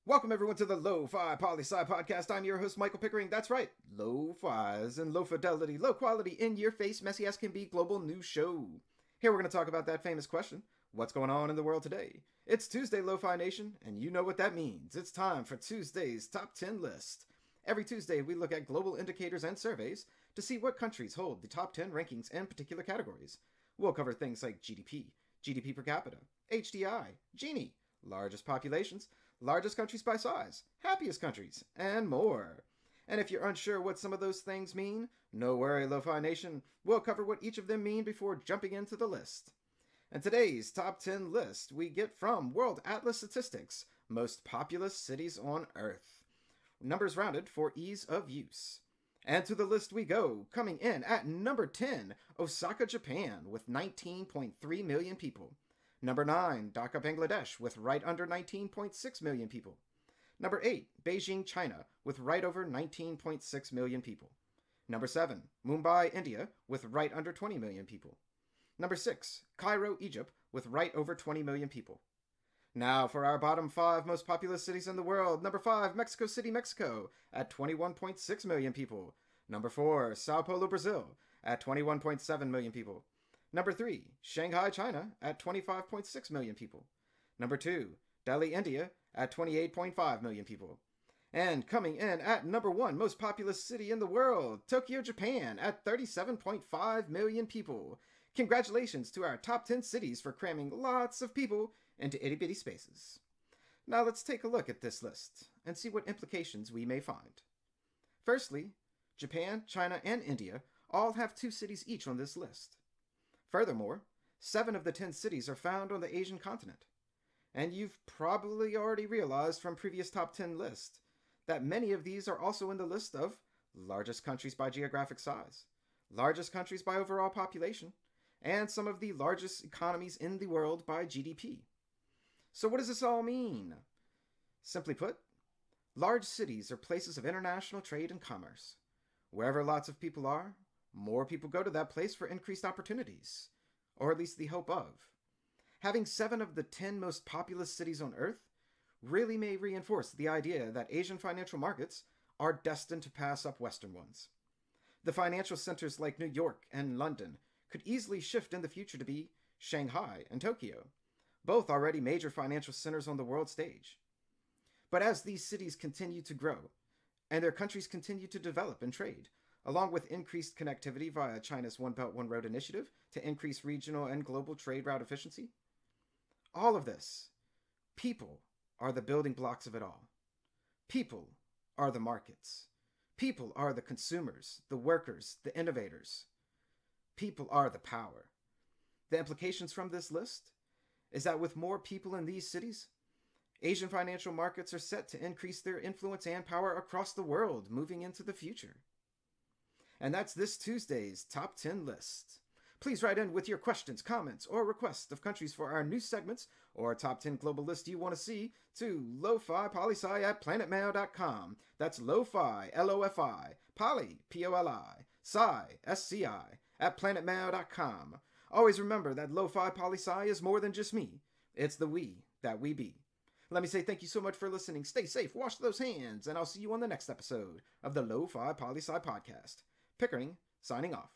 Welcome everyone to the Lofi Poli Sci podcast. I'm your host, Michael Pickering. That's right, Lo-Fi's and low fidelity, low quality, in your face, messy as can be global news show. Here we're going to talk about that famous question: what's going on in the world today? It's Tuesday, Lo-Fi Nation, and you know what that means. It's time for Tuesday's Top 10 list. Every Tuesday, we look at global indicators and surveys to see what countries hold the top 10 rankings in particular categories. We'll cover things like GDP, GDP per capita, HDI, Gini, largest populations, largest countries by size, happiest countries, and more. And if you're unsure what some of those things mean, no worry, Lo-Fi Nation. We'll cover what each of them mean before jumping into the list. And today's top 10 list we get from World Atlas Statistics, most populous cities on Earth. Numbers rounded for ease of use. And to the list we go, coming in at number 10, Osaka, Japan, with 19.3 million people. Number 9, Dhaka, Bangladesh, with right under 19.6 million people. Number 8, Beijing, China, with right over 19.6 million people. Number 7, Mumbai, India, with right under 20 million people. Number 6, Cairo, Egypt, with right over 20 million people. Now for our bottom 5 most populous cities in the world. Number 5, Mexico City, Mexico, at 21.6 million people. Number 4, Sao Paulo, Brazil, at 21.7 million people. Number 3, Shanghai, China, at 25.6 million people. Number 2, Delhi, India, at 28.5 million people. And coming in at number 1 most populous city in the world, Tokyo, Japan, at 37.5 million people. Congratulations to our top 10 cities for cramming lots of people into itty-bitty spaces. Now let's take a look at this list and see what implications we may find. Firstly, Japan, China, and India all have 2 cities each on this list. Furthermore, 7 of the 10 cities are found on the Asian continent. And you've probably already realized from previous top 10 lists that many of these are also in the list of largest countries by geographic size, largest countries by overall population, and some of the largest economies in the world by GDP. So what does this all mean? Simply put, large cities are places of international trade and commerce. Wherever lots of people are, more people go to that place for increased opportunities, or at least the hope of. Having 7 of the 10 most populous cities on Earth really may reinforce the idea that Asian financial markets are destined to pass up Western ones. The financial centers like New York and London could easily shift in the future to be Shanghai and Tokyo, both already major financial centers on the world stage. But as these cities continue to grow, and their countries continue to develop and trade, along with increased connectivity via China's One Belt, One Road initiative to increase regional and global trade route efficiency. All of this, people are the building blocks of it all. People are the markets. People are the consumers, the workers, the innovators. People are the power. The implications from this list is that with more people in these cities, Asian financial markets are set to increase their influence and power across the world moving into the future. And that's this Tuesday's Top 10 list. Please write in with your questions, comments, or requests of countries for our new segments or top 10 global list you want to see to Lofi Poli Sci at planetmail.com. That's Lofi, L-O-F-I, Poli, P-O-L-I, Sci, S-C-I, at planetmail.com. Always remember that Lofi Poli Sci is more than just me. It's the we that we be. Let me say thank you so much for listening. Stay safe, wash those hands, and I'll see you on the next episode of the Lofi Poli Sci podcast. Pickering, signing off.